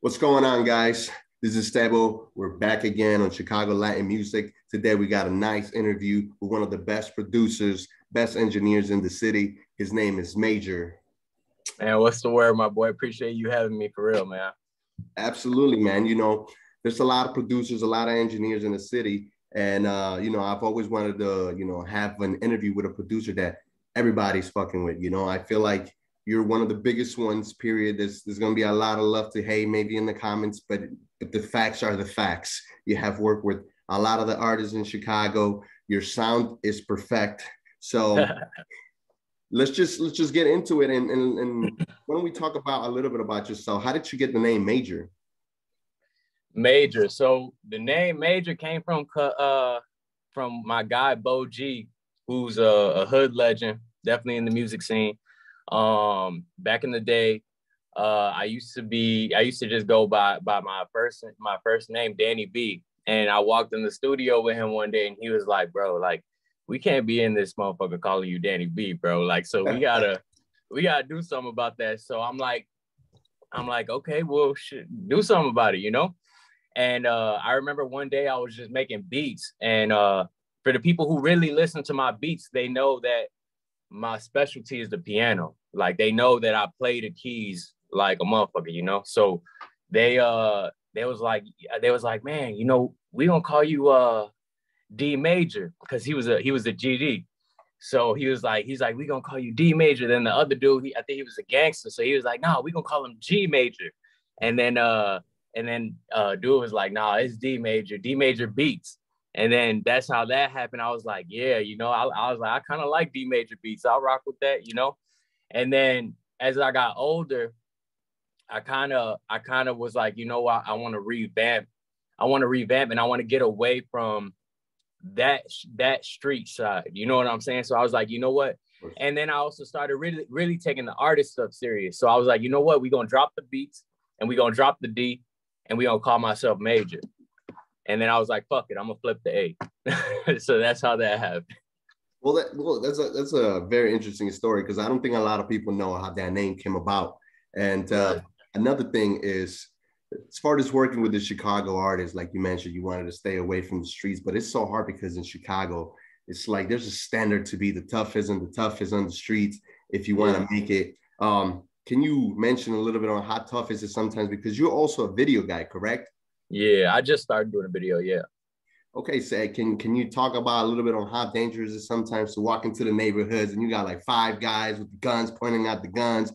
What's going on, guys? This is Stebo. We're back again on Chicago Latin Music. Today, we got a nice interview with one of the best producers, best engineers in the city. His name is Mvjor. Man, what's the word, my boy? Appreciate you having me for real, man. Absolutely, man. There's a lot of producers, a lot of engineers in the city. And, I've always wanted to, have an interview with a producer that everybody's fucking with. I feel like you're one of the biggest ones, period. There's going to be a lot of love to hate maybe in the comments, but the facts are the facts. You have worked with a lot of the artists in Chicago. Your sound is perfect. So let's just get into it. And why don't we talk about a little bit about yourself? How did you get the name Mvjor? Mvjor. So the name Mvjor came from my guy Bo G, who's a hood legend, definitely in the music scene. Back in the day, I used to just go by my first name, Danny B. And I walked in the studio with him one day and he was like, bro, like, we can't be in this motherfucker calling you Danny B, bro. Like, so we gotta do something about that. So I'm like, okay, well, do something about it, And I remember one day I was just making beats. And for the people who really listen to my beats, they know that my specialty is the piano. Like, they know that I play the keys like a motherfucker, So they was like, man, we gonna call you D Major, because he was a GD. So he's like, we gonna call you D Major. Then the other dude, I think he was a gangster. So he was like, no, we gonna call him G Major. And then dude was like, nah, it's D Major Beats. And then that's how that happened. I was like, yeah, I was like, I kind of like D Major Beats. I'll rock with that. And then as I got older, I kind of was like, I want to revamp. And I want to get away from that street side. You know what I'm saying? So I was like, you know what? And then I also started really taking the artist stuff serious. So I was like, you know what? We're going to drop the beats and we're going to drop the D and we're going to call myself Mvjor. And then I was like, fuck it, I'm gonna flip the A. So that's how that happened. Well, that's a very interesting story, because I don't think a lot of people know how that name came about. And another thing is, as far as working with the Chicago artists, like you mentioned, you wanted to stay away from the streets, but it's so hard because in Chicago, it's like there's a standard to be the toughest and the toughest on the streets if you want to make it. Can you mention a little bit on how tough is it sometimes? Because you're also a video guy, correct? Yeah, I just started doing a video, yeah. Okay, so can you talk about a little bit on how dangerous it is sometimes to walk into the neighborhoods and you got like five guys with the guns pointing out the guns?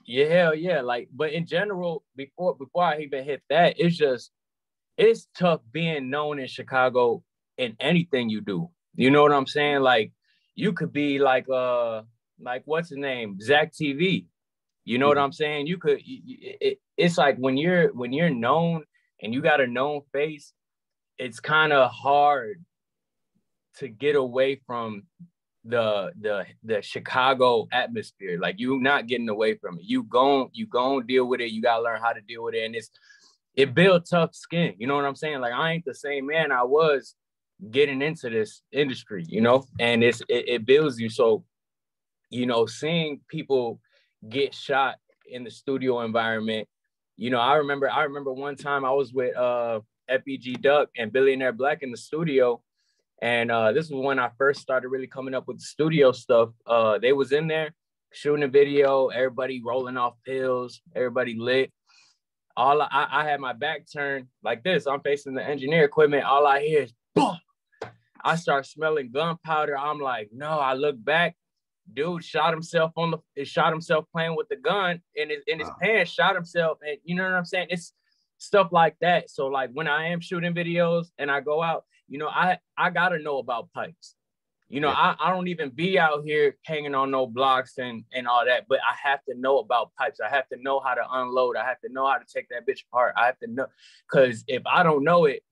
Yeah. Like, but in general, before I even hit that, it's tough being known in Chicago in anything you do. You know what I'm saying? Like, you could be like what's his name? Zach TV. You know what I'm saying? You could. It's like when you're known and you got a known face, it's kind of hard to get away from the Chicago atmosphere. Like, you not getting away from it. You gon' deal with it. You gotta learn how to deal with it, and it builds tough skin. You know what I'm saying? Like, I ain't the same man I was getting into this industry. And it builds you. So, seeing people get shot in the studio environment. I remember one time I was with FBG Duck and Billionaire Black in the studio. And this was when I first started really coming up with the studio stuff. They was in there shooting a video, everybody rolling off pills, everybody lit. I had my back turned like this. I'm facing the engineer equipment. All I hear is boom. I start smelling gunpowder. I'm like, no, I look back. Dude shot himself playing with the gun in his pants, shot himself. And you know what I'm saying? It's stuff like that. So like when I am shooting videos and I go out, I gotta know about pipes. I don't even be out here hanging on no blocks and all that, but I have to know about pipes. I have to know how to unload. I have to know how to take that bitch apart. I have to know, because if I don't know it,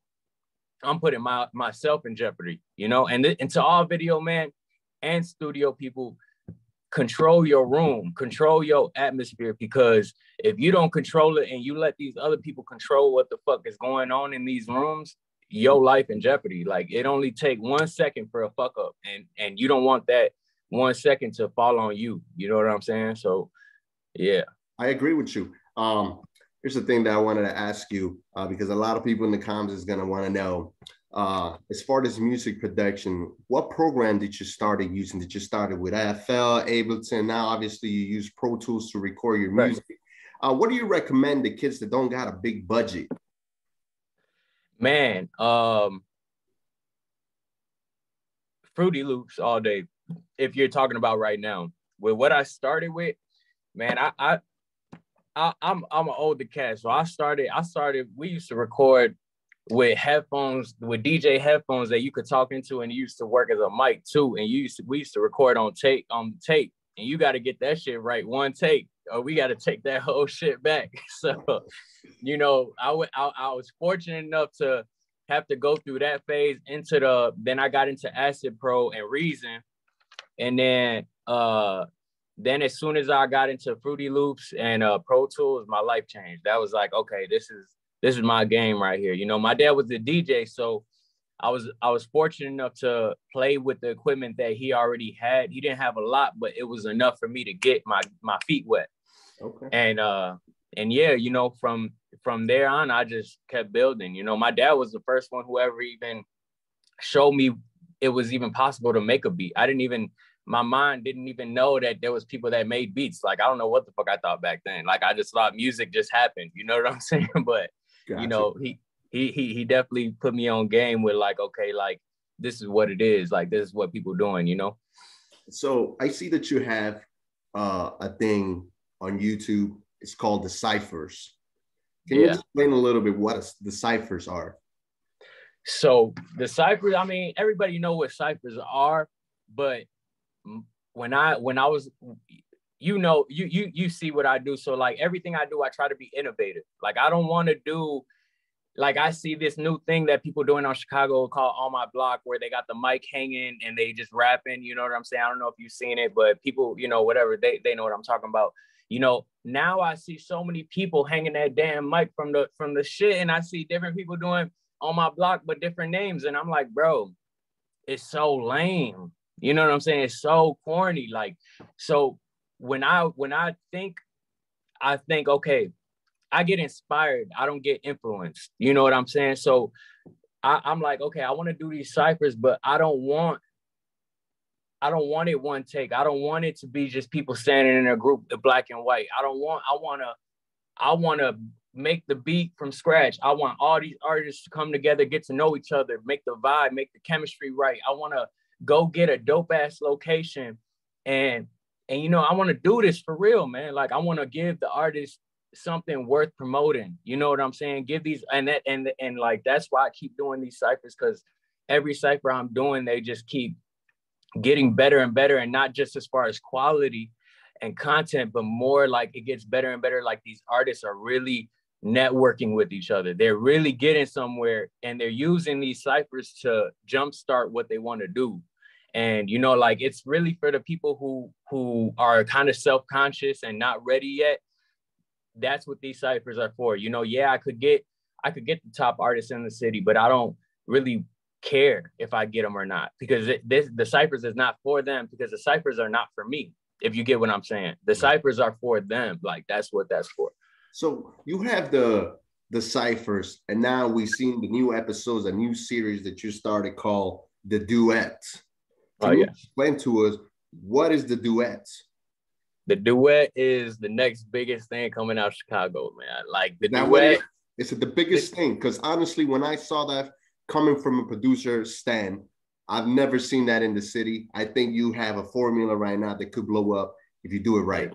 I'm putting myself in jeopardy, and to all video man and studio people, control your room, control your atmosphere, because if you don't control it and you let these other people control what the fuck is going on in these rooms, your life in jeopardy. Like, it only take 1 second for a fuck up, and you don't want that 1 second to fall on you. You know what I'm saying? So, yeah. I agree with you. Here's the thing that I wanted to ask you, because a lot of people in the comments is gonna want to know. As far as music production, what program did you started using? Did you started with FL, Ableton? Now, obviously, you use Pro Tools to record your music. What do you recommend to kids that don't got a big budget? Man, Fruity Loops all day. If you're talking about right now, with what I started with, man, I'm an older cat, so I started. We used to record with headphones, with DJ headphones that you could talk into, and it used to work as a mic too. And we used to record on tape, and you got to get that shit right one take, or we got to take that whole shit back. So, you know, I was fortunate enough to have to go through that phase then I got into Acid Pro and Reason, and then as soon as I got into Fruity Loops and Pro Tools, my life changed. That was like, okay, this is my game right here. You know, my dad was a DJ, so I was fortunate enough to play with the equipment that he already had. He didn't have a lot, but it was enough for me to get my feet wet. Okay. And yeah, you know, from there on, I just kept building. You know, my dad was the first one who ever even showed me it was even possible to make a beat. My mind didn't even know that there was people that made beats. Like, I don't know what the fuck I thought back then. Like, I just thought music just happened. You know what I'm saying? But, Gotcha. You know, he definitely put me on game with like, okay, like, this is what it is. Like, this is what people doing, you know? So I see that you have a thing on YouTube. It's called the Ciphers. Can you explain a little bit what the Ciphers are? So the Ciphers, I mean, everybody know what Ciphers are, but when I was, you know, you see what I do. So like everything I do, I try to be innovative. Like I don't want to do, like I see this new thing that people doing on Chicago called On My Block, where they got the mic hanging and they just rapping, you know what I'm saying? I don't know if you've seen it, but people, you know, whatever, they know what I'm talking about. You know, now I see so many people hanging that damn mic from the shit, and I see different people doing On My Block, but different names. And I'm like, bro, it's so lame. You know what I'm saying? It's so corny. Like, so when I think, okay, I get inspired. I don't get influenced. You know what I'm saying? So I'm like, okay, I want to do these ciphers, but I don't want it one take. I don't want it to be just people standing in a group, the black and white. I want to make the beat from scratch. I want all these artists to come together, get to know each other, make the vibe, make the chemistry right. I want to go get a dope ass location, and you know, I want to do this for real, man. Like I want to give the artist something worth promoting. You know what I'm saying? Give these and like that's why I keep doing these ciphers, because every cipher I'm doing, they just keep getting better and better, and not just as far as quality and content, but more like it gets better and better. Like these artists are really networking with each other. They're really getting somewhere, and they're using these ciphers to jumpstart what they want to do. And, you know, like it's really for the people who are kind of self-conscious and not ready yet. That's what these ciphers are for. You know, yeah, I could get the top artists in the city, but I don't really care if I get them or not, because the ciphers is not for them, because the ciphers are not for me. If you get what I'm saying, the ciphers are for them. Like that's what that's for. So you have the ciphers, and now we've seen the new episodes, a new series that you started called The Duets. Can you explain to us, what is The Duets? The Duet is the next biggest thing coming out of Chicago, man. Like the Duet. Is it the biggest thing? Because honestly, when I saw that coming from a producer, Stan, I've never seen that in the city. I think you have a formula right now that could blow up if you do it right.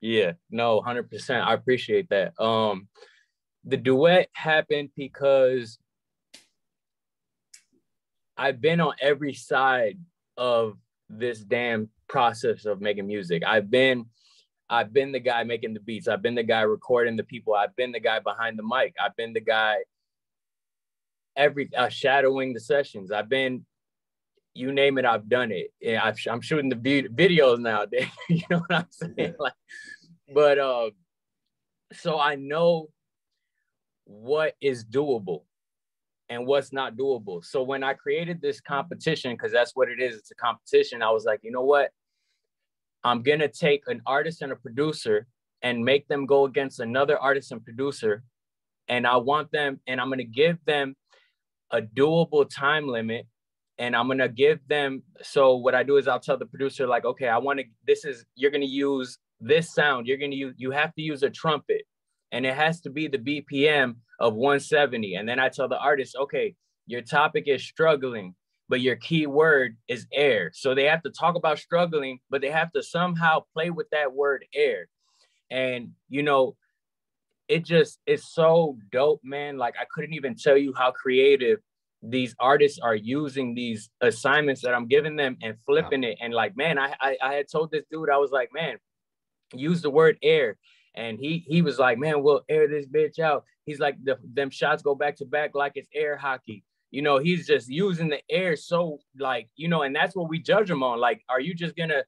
Yeah, no, 100%. I appreciate that. The Duet happened because I've been on every side of this damn process of making music. I've been the guy making the beats. I've been the guy recording the people. I've been the guy behind the mic. I've been the guy shadowing the sessions. I've been, you name it, I've done it. Yeah, I'm shooting the videos nowadays. You know what I'm saying? Like, but so I know what is doable and what's not doable. So when I created this competition, because that's what it is, it's a competition, I was like, you know what? I'm gonna take an artist and a producer, and make them go against another artist and producer. And I want them, and I'm going to give them a doable time limit. And I'm going to give them, so what I do is I'll tell the producer, like, okay, you're going to use this sound. You have to use a trumpet, and it has to be the BPM of 170. And then I tell the artist, okay, your topic is struggling, but your key word is air. So they have to talk about struggling, but they have to somehow play with that word air. And, it's so dope, man. Like, I couldn't even tell you how creative these artists are using these assignments that I'm giving them and flipping it. And like, man, I had told this dude, I was like, man, use the word air. And he was like, man, we'll air this bitch out. He's like, them shots go back to back like it's air hockey. He's just using the air. So like, and that's what we judge him on. Like, are you just gonna,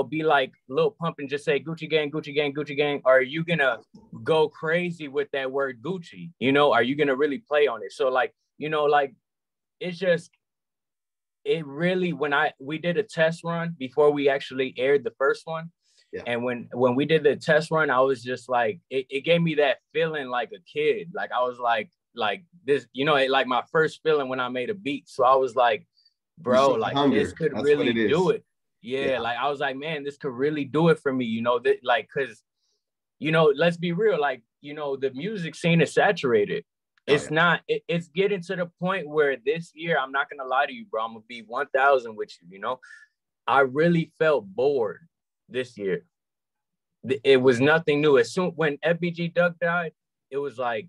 be like Lil Pump and just say Gucci gang, Gucci gang, Gucci gang? Or are you gonna go crazy with that word Gucci? Are you gonna really play on it? So like, like, it's just, it really, we did a test run before we actually aired the first one. Yeah. And when we did the test run, I was just like, it gave me that feeling like a kid. Like, I was like this, like my first feeling when I made a beat. So I was like, bro, like hunger. This could really do it. Yeah. Like, I was like, man, this could really do it for me, that, like, cause, let's be real, like, the music scene is saturated. It's not, it's getting to the point where this year, I'm not going to lie to you, bro, I'm going to be 1,000 with you, I really felt bored this year. It was nothing new. As soon when FBG Duck died, it was like,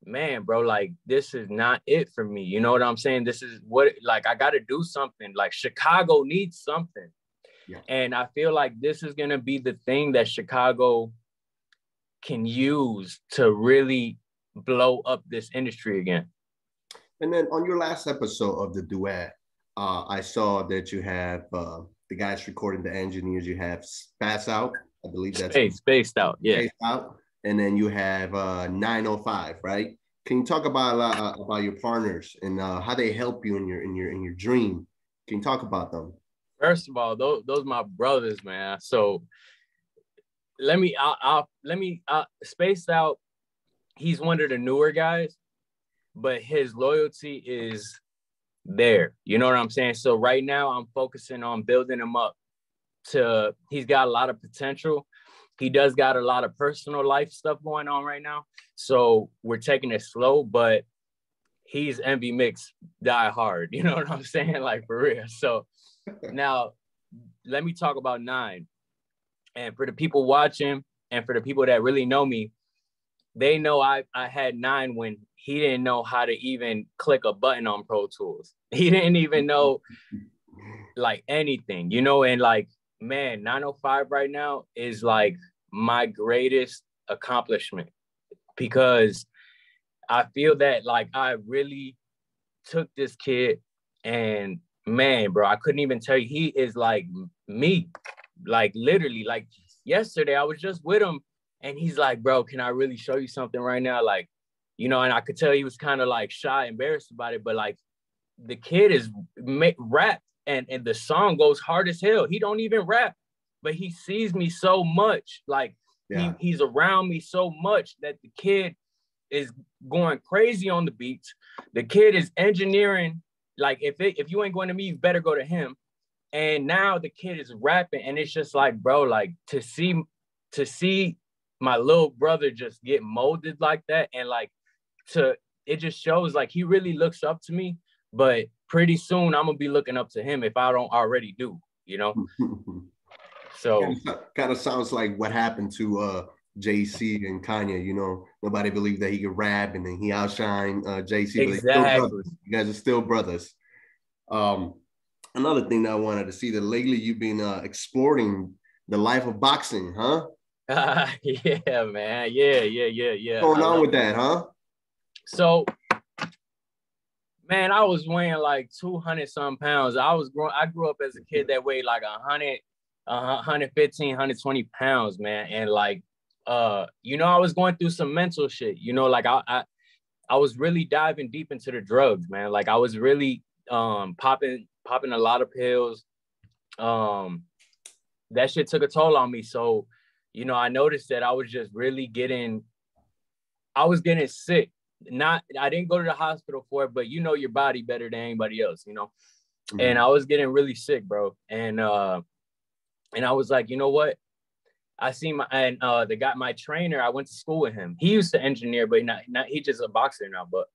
man, bro, like, this is not it for me. You know what I'm saying? This is what, like, I got to do something. Like, Chicago needs something. Yeah. And I feel like this is going to be the thing that Chicago can use to really blow up this industry again. And then on your last episode of the duet, I saw that you have the guys recording, the engineers. You have Space Out, I believe that's Spaced Out, yeah. Spaced Out, and then you have 905, right? Can you talk about your partners and how they help you in your dream? Can you talk about them? First of all, those my brothers, man. So let me Spaced Out. He's one of the newer guys, but his loyalty is there. You know what I'm saying? So right now I'm focusing on building him up he's got a lot of potential. He does got a lot of personal life stuff going on right now. So we're taking it slow, but he's Envy Mix die hard. You know what I'm saying? Like, for real. So now let me talk about 9. And for the people watching and for the people that really know me, they know I had 9 when he didn't know how to even click a button on Pro Tools. He didn't even know like anything, and like, man, 905 right now is like my greatest accomplishment, because I feel that like I really took this kid and, man, bro, I couldn't even tell you, he is like me, like literally. Like yesterday I was just with him and he's like, bro, can I really show you something right now? Like, and I could tell he was kind of like shy, embarrassed about it, but like the kid is rap and the song goes hard as hell. He don't even rap, but he sees me so much. Like he's around me so much that the kid is going crazy on the beats. The kid is engineering. Like if you ain't going to me, you better go to him. And now the kid is rapping, and it's just like, bro, like to see my little brother just get molded like that, and like it just shows like he really looks up to me. But pretty soon I'm gonna be looking up to him if I don't already do, So kind of sounds like what happened to JC and Kanye. Nobody believed that he could rap, and then he outshined JC. Exactly. You guys are still brothers. Another thing that I wanted to see, that lately you've been exploring the life of boxing, huh? Yeah, man. Yeah. What's going on with that, huh? So, man, I was weighing like 200 some pounds. I grew up as a kid that weighed like 100, 115, 120 pounds, man. And like, I was going through some mental shit, like I was really diving deep into the drugs, man. Like I was really popping a lot of pills. That shit took a toll on me. So, I noticed that I was just really I was getting sick. I didn't go to the hospital for it, but your body better than anybody else, Mm-hmm. And I was getting really sick, bro. And I was like, you know what? I see my trainer, I went to school with him. He used to engineer, but not he just a boxer now. But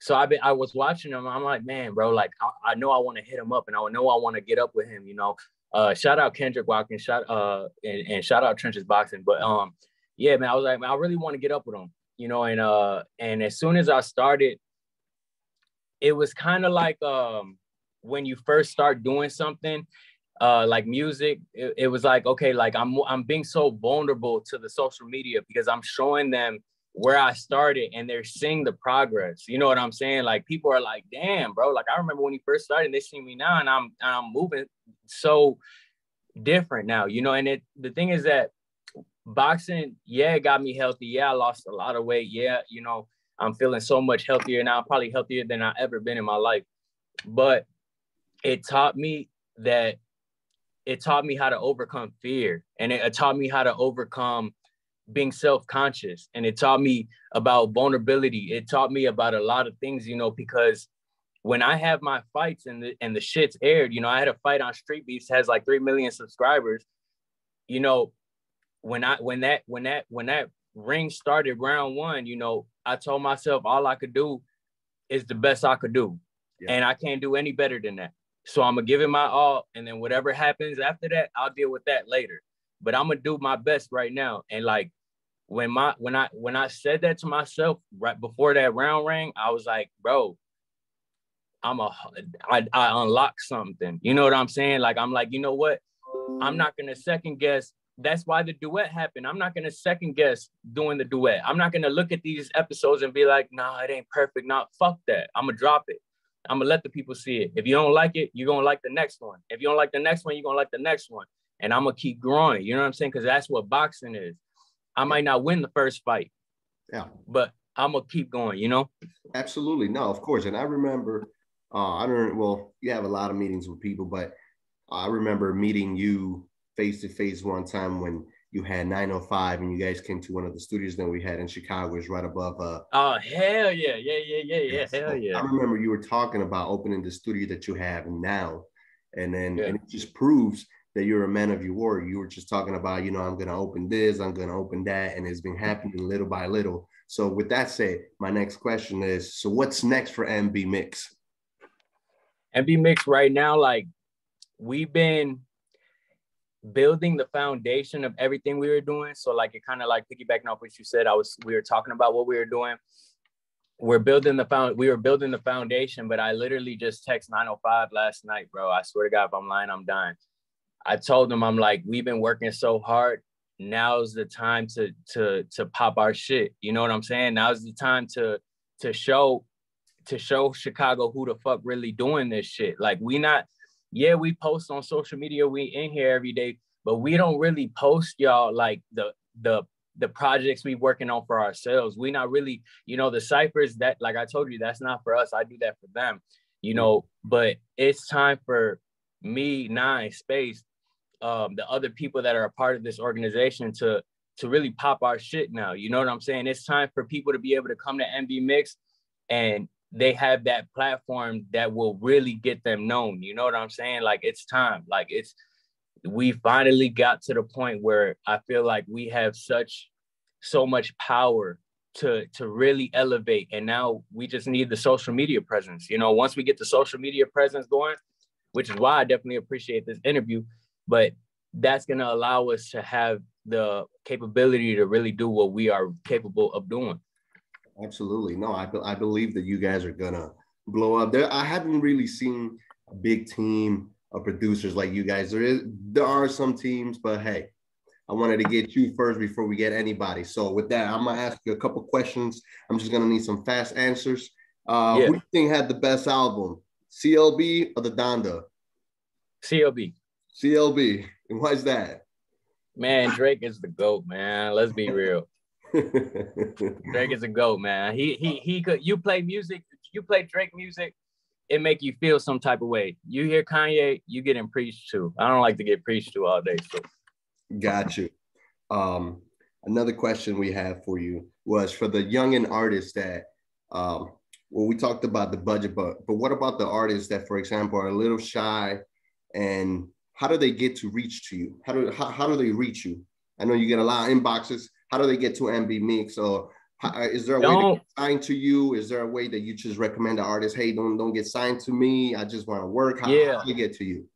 so I was watching him. I'm like, man, bro, like I know I want to hit him up and I know I want to get up with him, Shout out Kendrick Watkins, and shout out Trenches Boxing. But yeah, man, I was like, man, I really want to get up with him, and as soon as I started, it was kind of like when you first start doing something, like music, it was like, okay, like I'm being so vulnerable to the social media because I'm showing them where I started and they're seeing the progress. You know what I'm saying? Like people are like, damn, bro. Like I remember when you first started, they see me now and I'm moving so different now, and the thing is that boxing, yeah, it got me healthy. Yeah, I lost a lot of weight. Yeah, I'm feeling so much healthier now, probably healthier than I've ever been in my life. But it taught me how to overcome fear, and it taught me how to overcome being self-conscious, and it taught me about vulnerability. It taught me about a lot of things, because when I have my fights and the shit's aired, I had a fight on Street Beefs, has like 3 million subscribers. When that ring started round one, I told myself all I could do is the best I could do. Yeah. And I can't do any better than that. So I'm gonna give it my all, and then whatever happens after that, I'll deal with that later. But I'm gonna do my best right now. And like when I said that to myself right before that round rang, I was like, bro, I unlocked something. You know what I'm saying? Like I'm like, you know what? I'm not gonna second guess. That's why the duet happened. I'm not gonna second guess doing the duet. I'm not gonna look at these episodes and be like, nah, it ain't perfect. Nah, fuck that. I'm gonna drop it. I'm gonna let the people see it. If you don't like it, you're gonna like the next one. If you don't like the next one, you're gonna like the next one. And I'm gonna keep growing. You know what I'm saying? Because that's what boxing is. I might not win the first fight. Yeah. But I'm gonna keep going, Absolutely. No, of course. And I remember, you have a lot of meetings with people, but I remember meeting you face to face one time when you had 905 and you guys came to one of the studios that we had in Chicago. It's right above. Oh, hell yeah. Yeah. Hell yeah. I remember you were talking about opening the studio that you have now. And then and it just proves that you're a man of your word. You were just talking about, I'm going to open this, I'm going to open that. And it's been happening little by little. So with that said, my next question is, so what's next for MB Mix? MB Mix right now, like we've been building the foundation of everything we were doing. So like it kind of like piggybacking off what you said, we were talking about what we were doing. We were building the foundation, but I literally just text 905 last night, bro. I swear to God, if I'm lying, I'm dying. I told them, I'm like, we've been working so hard. Now's the time to pop our shit. You know what I'm saying? Now's the time to show Chicago who the fuck really doing this shit. Like we post on social media, we in here every day, but we don't really post y'all like the projects we working on for ourselves. We not really, the ciphers that, like I told you, that's not for us. I do that for them, but it's time for me, Nine, Space, the other people that are a part of this organization to really pop our shit now. You know what I'm saying? It's time for people to be able to come to MB Mix and they have that platform that will really get them known. You know what I'm saying? Like it's time. Like we finally got to the point where I feel like we have so much power to really elevate. And now we just need the social media presence. Once we get the social media presence going, which is why I definitely appreciate this interview, but that's going to allow us to have the capability to really do what we are capable of doing. Absolutely. No, I believe that you guys are going to blow up. I haven't really seen a big team of producers like you guys. There are some teams, but hey, I wanted to get you first before we get anybody. So with that, I'm going to ask you a couple questions. I'm just going to need some fast answers. Who do you think had the best album, CLB or the Donda? CLB. CLB. And why is that? Man, Drake is the GOAT, man. Let's be real. Drake is a GOAT, man. He could. You play music, you play Drake music, it make you feel some type of way. You hear Kanye, you getting preached to. I don't like to get preached to all day. So Got you. Um, Another question we have for you was for the youngin' artists that, well, we talked about the budget, but what about the artists that, for example, are a little shy, and how do they get to reach to you? How do they reach you? I know you get a lot of inboxes. How do they get to MB Mix? Or is there a way to get signed to you? Is there a way that you just recommend the artist, hey, don't get signed to me, I just want to work? How do they get to you?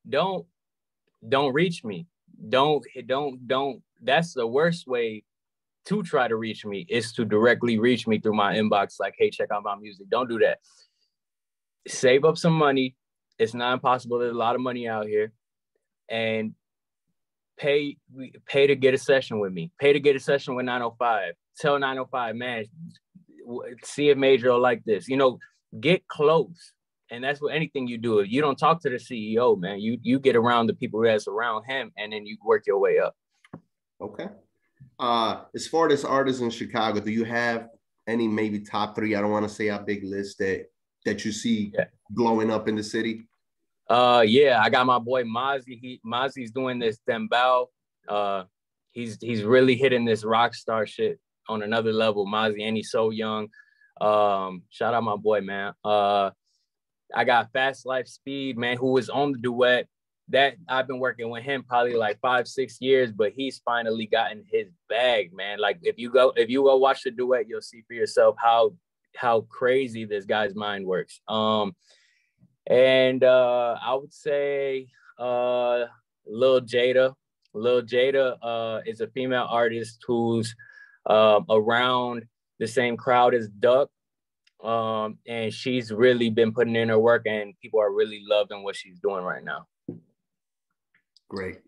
Don't reach me. Don't. That's the worst way to try to reach me, is to directly reach me through my inbox, like, hey, check out my music. Don't do that. Save up some money. It's not impossible. There's a lot of money out here. And pay to get a session with me. Pay to get a session with 905. Tell 905, man, see if Mvjor will like this. Get close. And that's what anything you do. You don't talk to the CEO, man. You get around the people that's around him, and then you work your way up. Okay. As far as artists in Chicago, do you have any maybe top three? I don't want to say a big list that you see blowing up in the city. Yeah, I got my boy Mozzie. Mozzie's doing this Dembao. He's really hitting this rock star shit on another level, Mozzie, and he's so young. Shout out my boy, man. I got Fast Life Speed, man, who was on the duet. That I've been working with him probably like 5-6 years, but he's finally gotten his bag, man. Like if you go watch the duet, you'll see for yourself how crazy this guy's mind works. And I would say Lil Jada. Lil Jada is a female artist who's around the same crowd as Duck. And she's really been putting in her work, and people are really loving what she's doing right now. Great.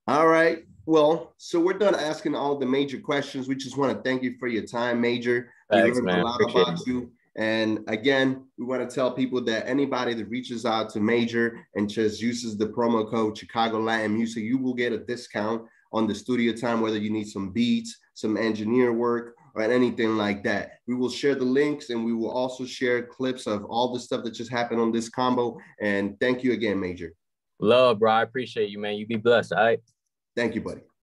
All right. Well, so we're done asking all the major questions. We just want to thank you for your time, Mvjor. Thanks, we learned man. a lot about you. And again, we want to tell people that anybody that reaches out to Mvjor and just uses the promo code Chicago Latin Music, you will get a discount on the studio time, whether you need some beats, some engineer work, or anything like that. We will share the links, and we will also share clips of all the stuff that just happened on this combo. And thank you again, Mvjor. Love, bro. I appreciate you, man. You be blessed, all right? Thank you, buddy.